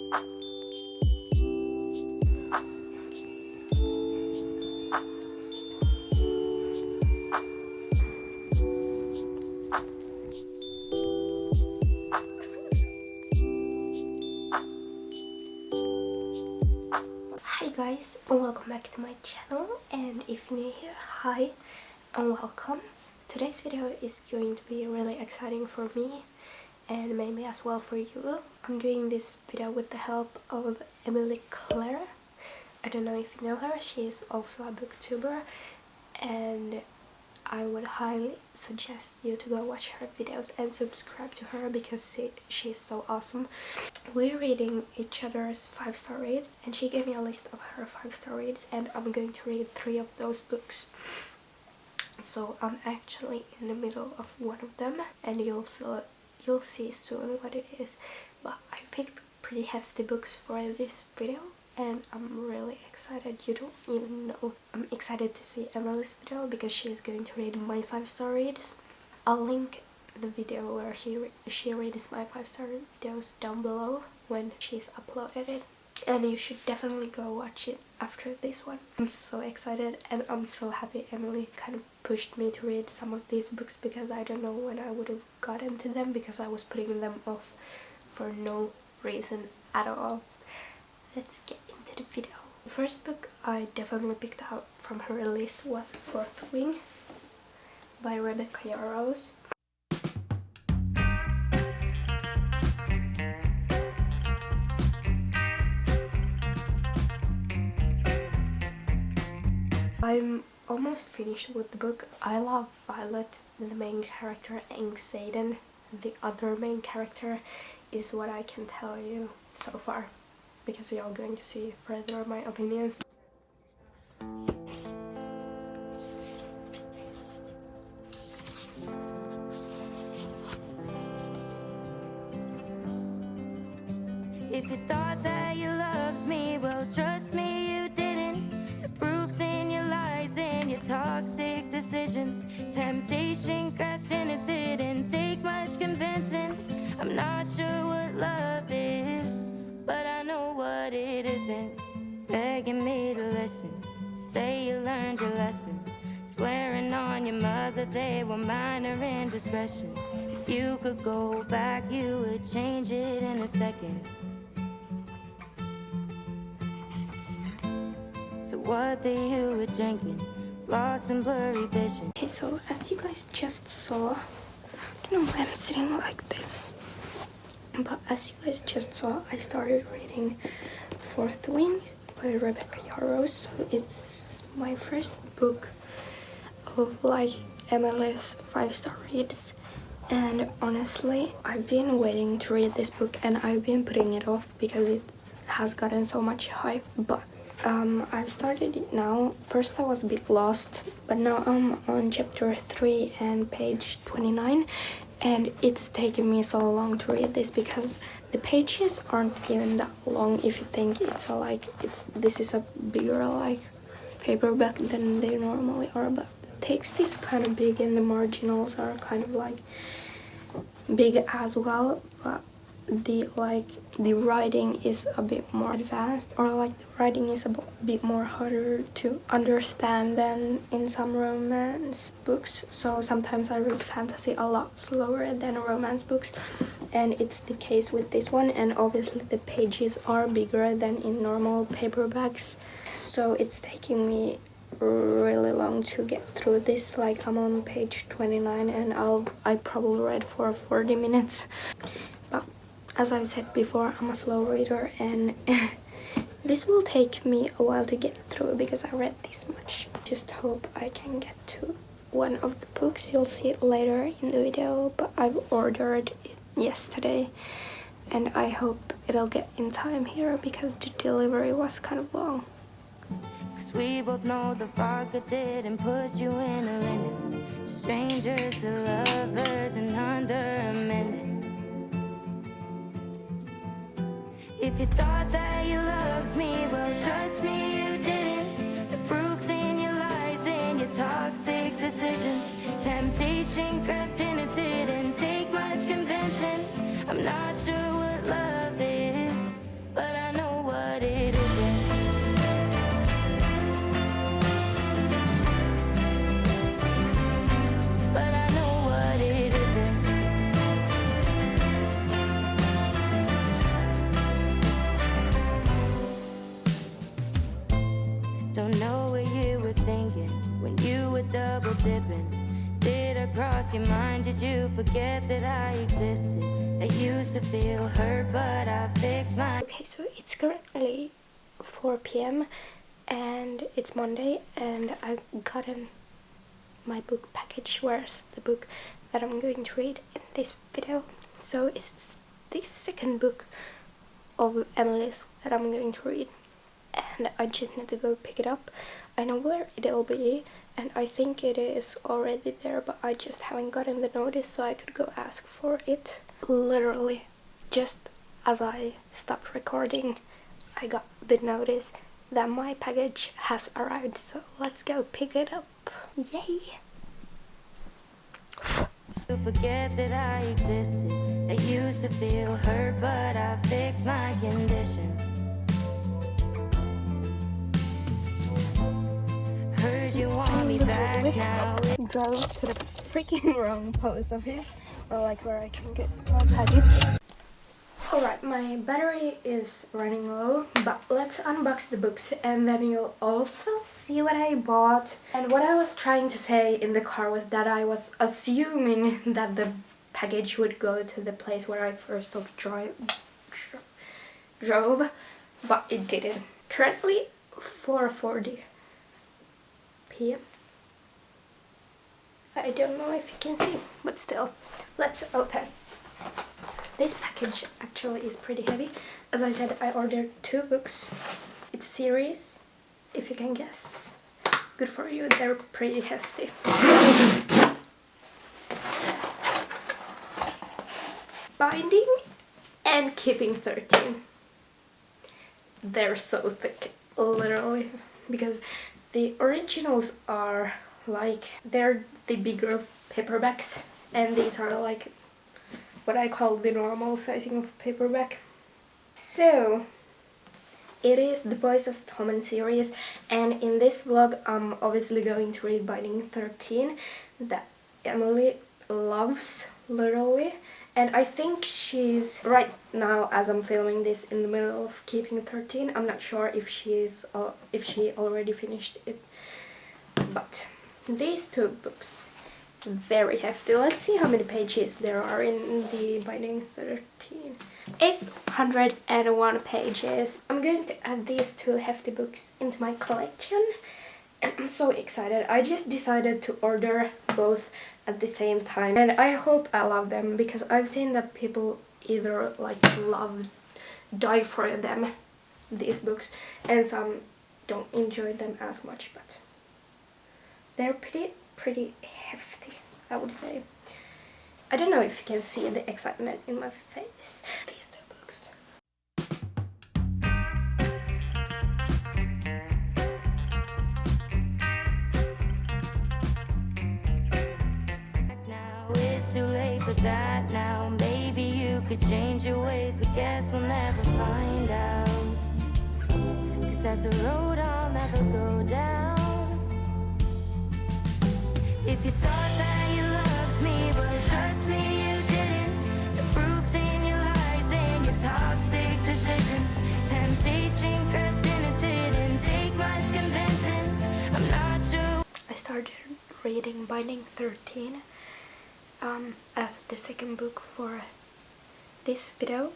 Hi guys, and welcome back to my channel, and if you're new here, hi and welcome. Today's video is going to be really exciting for me and maybe as well for you. I'm doing this video with the help of Emily Claire. I don't know if you know her, she is also a booktuber, and I would highly suggest you to go watch her videos and subscribe to her because she's so awesome. We're reading each other's 5-star reads, and she gave me a list of her 5-star reads, and I'm going to read 3 of those books. So I'm actually in the middle of one of them, and you'll see soon what it is. But I picked pretty hefty books for this video, and I'm really excited. You don't even know. I'm excited to see Emily's video because she's going to read my 5-star reads. I'll link the video where she reads my 5-star videos down below when she's uploaded it, and you should definitely go watch it after this one. I'm so excited, and I'm so happy Emily kind of pushed me to read some of these books because I don't know when I would have gotten to them because I was putting them off for no reason at all. Let's get into the video. The first book I definitely picked out from her list was Fourth Wing by Rebecca Yarros. I'm almost finished with the book. I love Violet, the main character, and Xaden, the other main character, is what I can tell you so far, because you're going to see further my opinions. If you thought that you loved me, well, trust me, you didn't. The proof's in your lies and your toxic decisions. Temptation crept in, it didn't take much convincing. I'm not sure what love is, but I know what it isn't. Begging me to listen, say you learned your lesson. Swearing on your mother they were minor indiscretions. If you could go back, you would change it in a second. So what the you were drinking, lost in blurry vision. Okay, so as you guys just saw, I don't know why I'm sitting like this, but as you guys just saw, I started reading Fourth Wing by Rebecca Yarros. So it's my first book of like Emily's 5-star reads, and honestly I've been waiting to read this book and I've been putting it off because it has gotten so much hype, but I've started it now. First I was a bit lost, but now I'm on chapter 3 and page 29, and it's taken me so long to read this because the pages aren't even that long if you think it's this is a bigger like paperback than they normally are, but the text is kind of big and the marginals are kind of like big as well, but the writing is a bit more advanced, or like the writing is a bit more harder to understand than in some romance books. So sometimes I read fantasy a lot slower than romance books, and it's the case with this one, and obviously the pages are bigger than in normal paperbacks, so it's taking me really long to get through this. Like I'm on page 29 and I probably read for 40 minutes. But as I've said before, I'm a slow reader, and this will take me a while to get through because I read this much. Just hope I can get to one of the books. You'll see it later in the video, but I've ordered it yesterday and I hope it'll get in time here because the delivery was kind of long. 'Cause we both know the vodka didn't put you in a linens. Strangers to lovers and under a million. If you thought that you loved me, well, trust me, you didn't. The proof's in your lies and your toxic decisions. Temptation crept in, it didn't take much convincing. I'm not sure what love is, but Don't know what you were thinking when you were double dipping. Did it cross your mind? Did you forget that I existed? I used to feel hurt, but I fixed my... Okay, so it's currently 4 p.m. and it's Monday, and I've gotten my book package, where's the book that I'm going to read in this video. So it's the second book of Emily's that I'm going to read, and I just need to go pick it up. I know where it'll be, and I think it is already there, but I just haven't gotten the notice, so I could go ask for it. Literally, just as I stopped recording, I got the notice that my package has arrived, so let's go pick it up. Yay! You forget that I existed. I used to feel hurt, but I fixed my condition. Heard you want me back now. Drove to the freaking wrong post office, or like where I can get my package. Alright, my battery is running low, but let's unbox the books and then you'll also see what I bought. And what I was trying to say in the car was that I was assuming that the package would go to the place where I first of drove, but it didn't. Currently 4:40 p.m. I don't know if you can see, but still, let's open. This package actually is pretty heavy. As I said, I ordered 2 books. It's a series, if you can guess. Good for you, they're pretty hefty. Binding and Keeping 13. They're so thick, literally, because the originals are like, they're the bigger paperbacks, and these are like what I call the normal sizing of paperback. So it is the Boys of Tommen series, and in this vlog I'm obviously going to read Binding 13 that Emily loves, literally, and I think she's right now, as I'm filming this, in the middle of Keeping 13. I'm not sure if she already finished it, but these 2 books, very hefty. Let's see how many pages there are in the Binding 13. 801 pages. I'm going to add these 2 hefty books into my collection, and I'm so excited. I just decided to order both at the same time, and I hope I love them, because I've seen that people either like die for them, these books, and some don't enjoy them as much, but they're pretty hefty, I would say. I don't know if you can see the excitement in my face. These 2 books. Now it's too late for that now. Maybe you could change your ways, but guess we'll never find out. 'Cause that's a road I'll never go down. If you thought that you loved me, well, trust me, you didn't. The proof's in your lies and your toxic decisions. Temptation crept in, it didn't take much convincing. I'm not sure. I started reading Binding 13 as the second book for this video,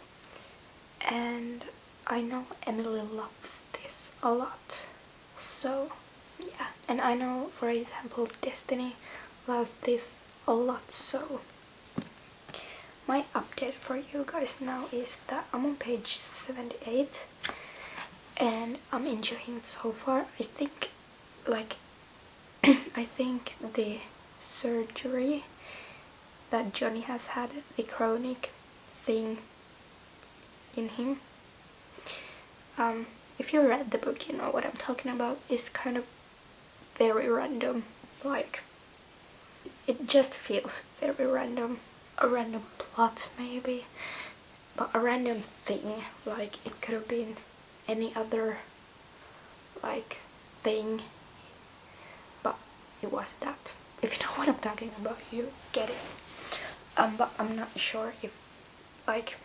and I know Emily loves this a lot, so yeah. And I know, for example, Destiny loves this a lot, so my update for you guys now is that I'm on page 78 and I'm enjoying it so far. I think, like, I think the surgery that Johnny has had, the chronic thing in him, if you read the book, you know what I'm talking about. It's kind of very random, like, it just feels very random. A random plot maybe, but a random thing, like it could have been any other like thing, but it was that. If you know what I'm talking about, you get it. But I'm not sure if like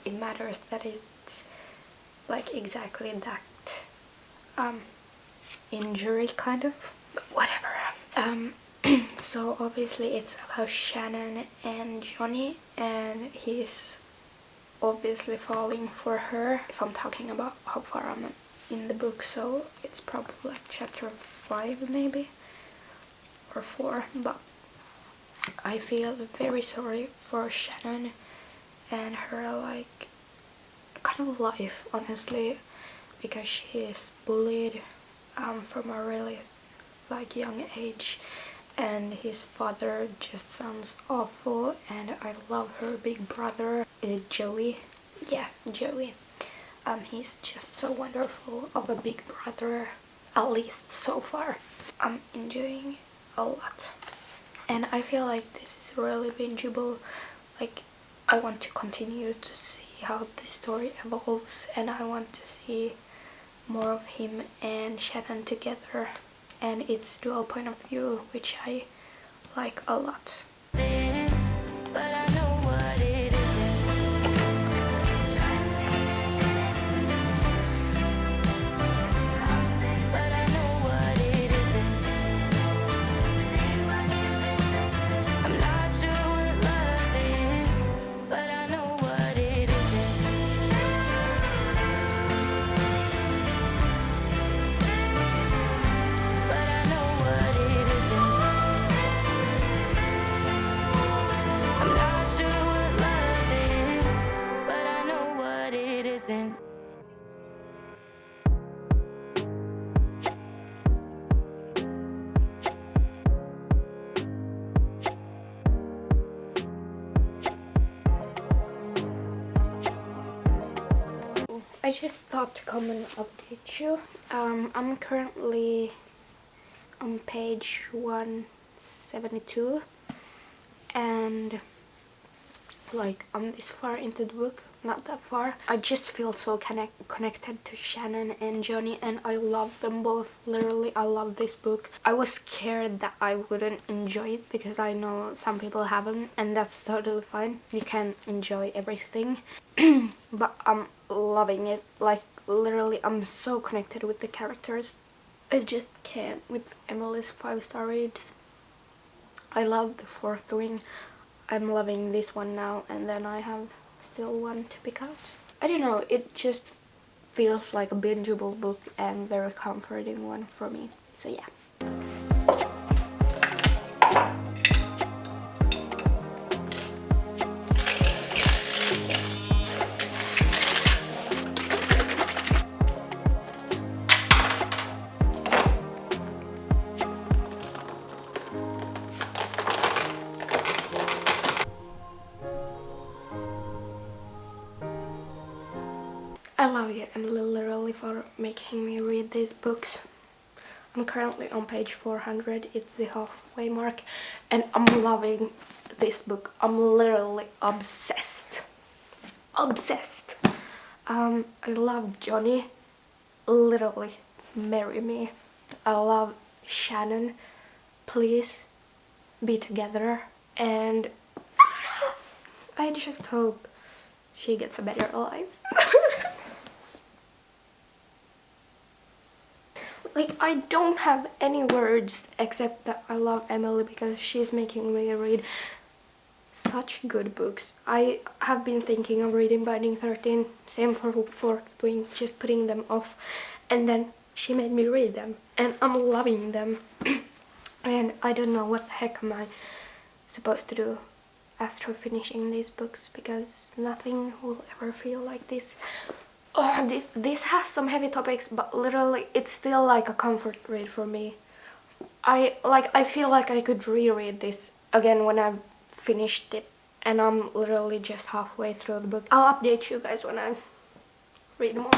it matters that it's like exactly that injury kind of, but whatever. So obviously it's about Shannon and Johnny, and he's obviously falling for her. If I'm talking about how far I'm in the book, so it's probably like chapter 5 maybe, or 4, but I feel very sorry for Shannon and her like kind of life, honestly, because she is bullied from a really like young age, and his father just sounds awful. And I love her big brother. Is it Joey? Yeah, Joey. He's just so wonderful of a big brother, at least so far. I'm enjoying a lot, and I feel like this is really bingeable. Like, I want to continue to see how the story evolves, and I want to see more of him and Shannon together, and its dual point of view, which I like a lot. This, but I know what it isn't. But I know what it isn't. I'm not sure what love is, but I know what it isn't. But I know what it isn't. I'm not sure what love is, but I know what it isn't. I just thought to come and update you. I'm currently on page 172, and like I'm this far into the book, not that far. I just feel so connected to Shannon and Johnny, and I love them both. Literally, I love this book. I was scared that I wouldn't enjoy it because I know some people haven't, and that's totally fine. You can enjoy everything. But I'm loving it. Like, literally, I'm so connected with the characters. I just can't with Emily's 5-star reads. I love the Fourth Wing. I'm loving this one now, and then I have still one to pick out. I don't know, it just feels like a bingeable book and very comforting one for me. So yeah. I love you, Emily, literally, for making me read these books. I'm currently on page 400, it's the halfway mark, and I'm loving this book. I'm literally obsessed. Obsessed. I love Johnny, literally, marry me. I love Shannon, please be together, and I just hope she gets a better life. Like, I don't have any words except that I love Emily because she's making me read such good books. I have been thinking of reading Binding 13, same for Fourth Wing, just putting them off, and then she made me read them, and I'm loving them. And I don't know what the heck am I supposed to do after finishing these books, because nothing will ever feel like this. Oh, this has some heavy topics, but literally it's still like a comfort read for me. I feel like I could reread this again when I've finished it, and I'm literally just halfway through the book. I'll update you guys when I read more.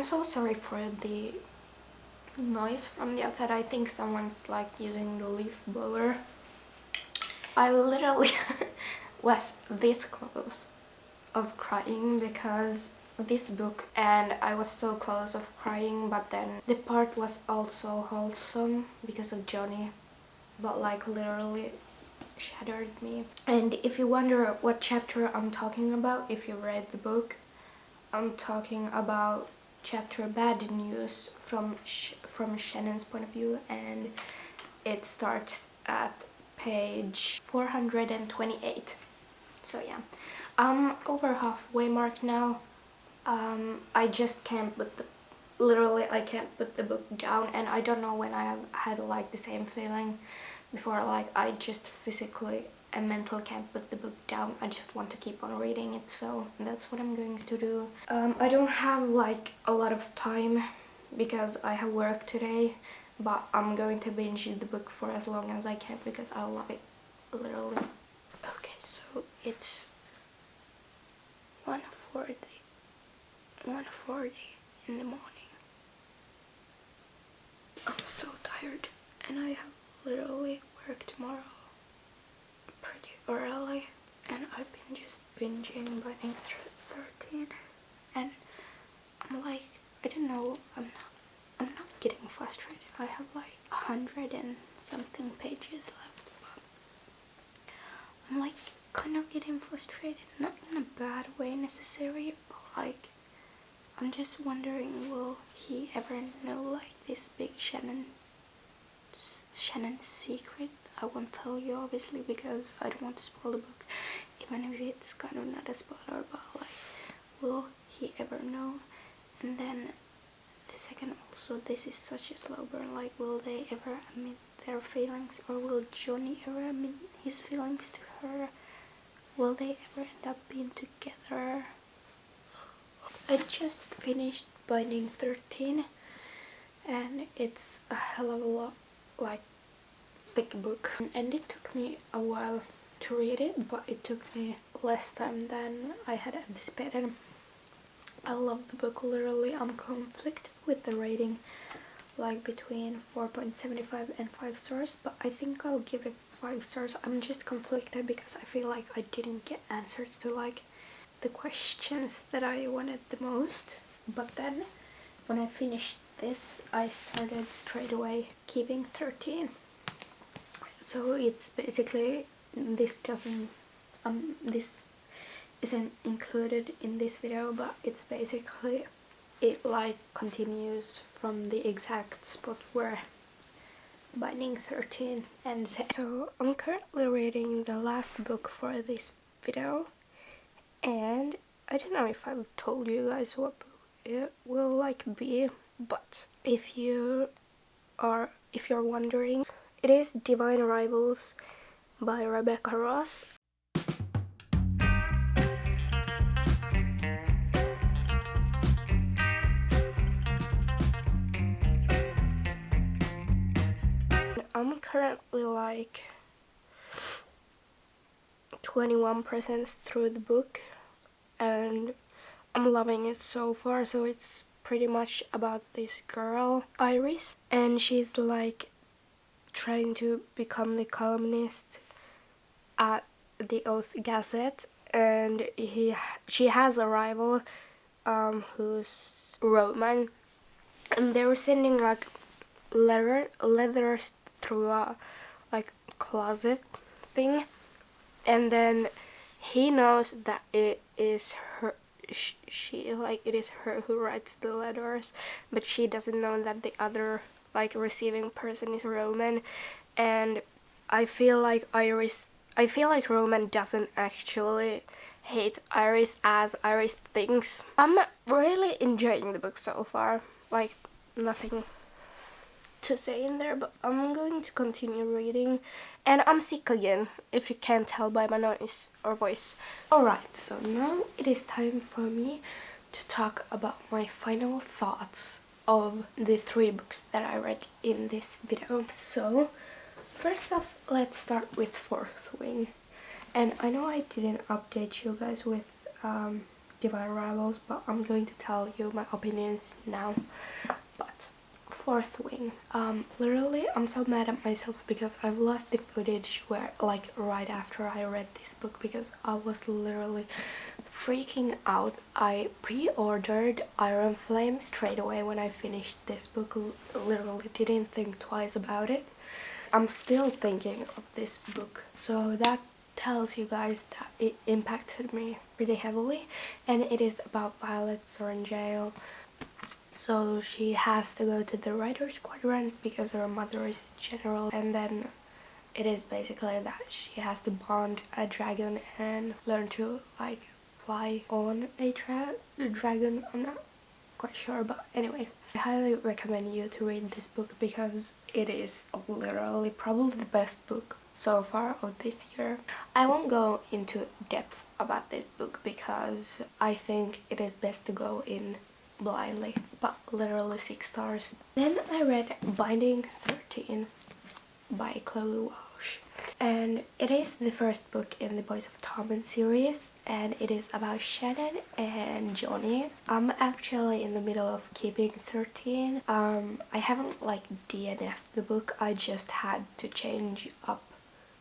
so sorry for the noise from the outside. I think someone's like using the leaf blower. I literally was this close of crying because of this book, and I was so close of crying, but then the part was also wholesome because of Johnny, but like literally shattered me. And if you wonder what chapter I'm talking about, if you read the book, I'm talking about chapter Bad News from Shannon's point of view, and it starts at page 428. So yeah, I'm over halfway mark now. I just can't put the I can't put the book down, and I don't know when I have had like the same feeling before. Like I just physically and mentally can't put the book down. I just want to keep on reading it, so that's what I'm going to do. I don't have like a lot of time because I have work today, but I'm going to binge the book for as long as I can because I love it, literally. Okay, so it's 1:40 in the morning. I'm so tired, and I have literally work tomorrow pretty early, and I've been just binging Binding 13, and I'm like, I don't know, I'm not getting frustrated. I have like 100 and something pages left, but I'm like kind of getting frustrated, not in a bad way necessarily, but like I'm just wondering, will he ever know like this big Shannon's secret? I won't tell you obviously because I don't want to spoil the book, even if it's kind of not a spoiler, but like, will he ever know? And then the second, also, this is such a slow burn, like will they ever admit their feelings, or will Johnny ever admit his feelings to her? Will they ever end up being together? I just finished Binding 13, and it's a hell of a lot like thick book, and it took me a while to read it, but it took me less time than I had anticipated. I love the book, literally. I'm conflicted with the rating, like between 4.75 and 5 stars, but I think I'll give it 5 stars. I'm just conflicted because I feel like I didn't get answers to like the questions that I wanted the most, but then when I finished this I started straight away keeping 13. So it's basically, this isn't included in this video, but it's basically, it like continues from the exact spot where Binding 13 ends. So I'm currently reading the last book for this video, and I don't know if I've told you guys what book it will like be, but if you're wondering, it is Divine Arrivals by Rebecca Ross. I'm currently like 21% through the book, and I'm loving it so far. So it's pretty much about this girl, Iris, and she's like trying to become the columnist at the Oath Gazette, and she has a rival who's Roman, and they were sending like letters through a like closet thing, and then he knows that it is her, it is her who writes the letters, but she doesn't know that the other like receiving person is Roman. And I feel like Roman doesn't actually hate Iris as Iris thinks. I'm really enjoying the book so far, like nothing to say in there, but I'm going to continue reading, and I'm sick again, if you can't tell by my noise or voice. Alright, so now it is time for me to talk about my final thoughts of the 3 books that I read in this video. So first off, let's start with Fourth Wing. And I know I didn't update you guys with Divine Rivals, but I'm going to tell you my opinions now. But Fourth Wing, literally I'm so mad at myself because I've lost the footage where, like, right after I read this book, because I was literally freaking out. I pre-ordered Iron Flame straight away when I finished this book. Literally didn't think twice about it. I'm still thinking of this book, so that tells you guys that it impacted me pretty heavily. And it is about Violet Sorrengail. So she has to go to the writer's quadrant because her mother is a general, and then it is basically that she has to bond a dragon and learn to, like, fly on a dragon. I'm not quite sure, but anyways, I highly recommend you to read this book because it is literally probably the best book so far of this year. I won't go into depth about this book because I think it is best to go in blindly, but literally 6 stars. Then I read Binding 13 by Chloe Walsh, and it is the first book in the Boys of Torment series, and it is about Shannon and Johnny. I'm actually in the middle of keeping 13. I haven't, like, DNF'd the book, I just had to change up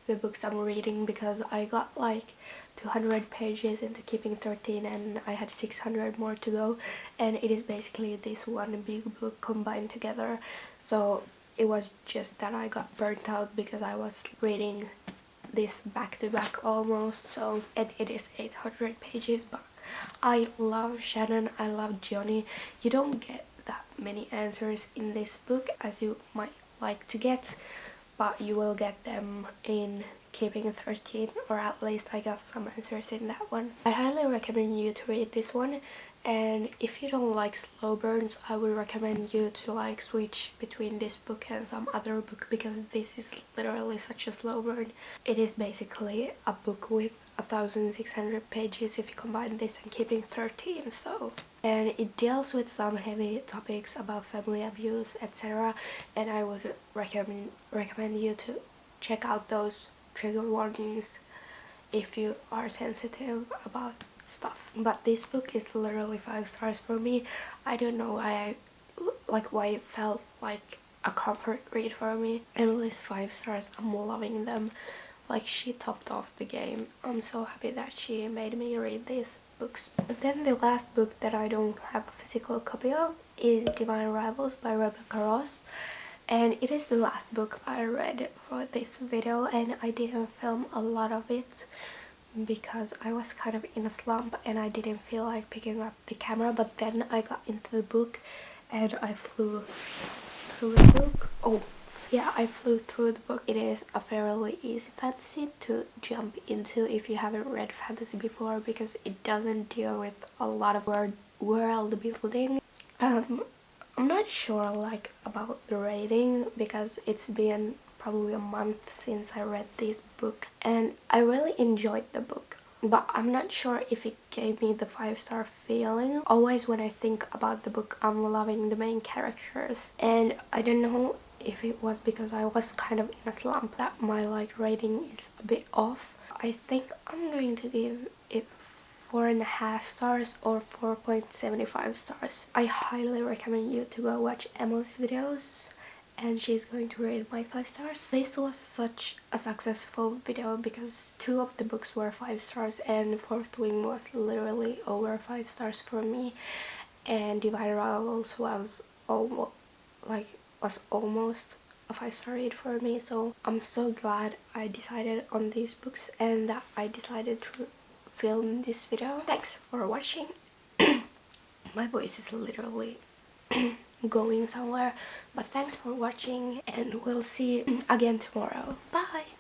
the books I'm reading because I got like 200 pages into keeping 13 and I had 600 more to go, and it is basically this one big book combined together. So it was just that I got burnt out because I was reading this back to back almost. So, and it is 800 pages, but I love Shannon, I love Johnny. You don't get that many answers in this book as you might like to get, but you will get them in Keeping 13, or at least I got some answers in that one. I highly recommend you to read this one, and if you don't like slow burns, I would recommend you to, like, switch between this book and some other book because this is literally such a slow burn. It is basically a book with 1,600 pages if you combine this and Keeping 13, so. And it deals with some heavy topics about family abuse, etc. And I would recommend you to check out those trigger warnings if you are sensitive about stuff. But this book is literally 5 stars for me. I don't know why why it felt like a comfort read for me. Emily's 5 stars, I'm loving them. Like, she topped off the game. I'm so happy that she made me read these books. And then the last book that I don't have a physical copy of is Divine Rivals by Rebecca Ross. And it is the last book I read for this video, and I didn't film a lot of it because I was kind of in a slump and I didn't feel like picking up the camera. But then I got into the book and I flew through the book. Oh yeah, I flew through the book. It is a fairly easy fantasy to jump into if you haven't read fantasy before because it doesn't deal with a lot of world building. I'm not sure, like, about the rating because it's been probably a month since I read this book, and I really enjoyed the book, but I'm not sure if it gave me the 5-star feeling. Always when I think about the book, I'm loving the main characters, and I don't know if it was because I was kind of in a slump that my, like, rating is a bit off. I think I'm going to give it 4.5 stars or 4.75 stars. I highly recommend you to go watch Emily's videos and she's going to rate my 5 stars. This was such a successful video because 2 of the books were 5 stars and Fourth Wing was literally over 5 stars for me, and Divine Rivals was almost a 5-star read for me. So I'm so glad I decided on these books and that I decided to film this video. Thanks for watching. My voice is literally going somewhere, but thanks for watching and we'll see you again tomorrow. Bye!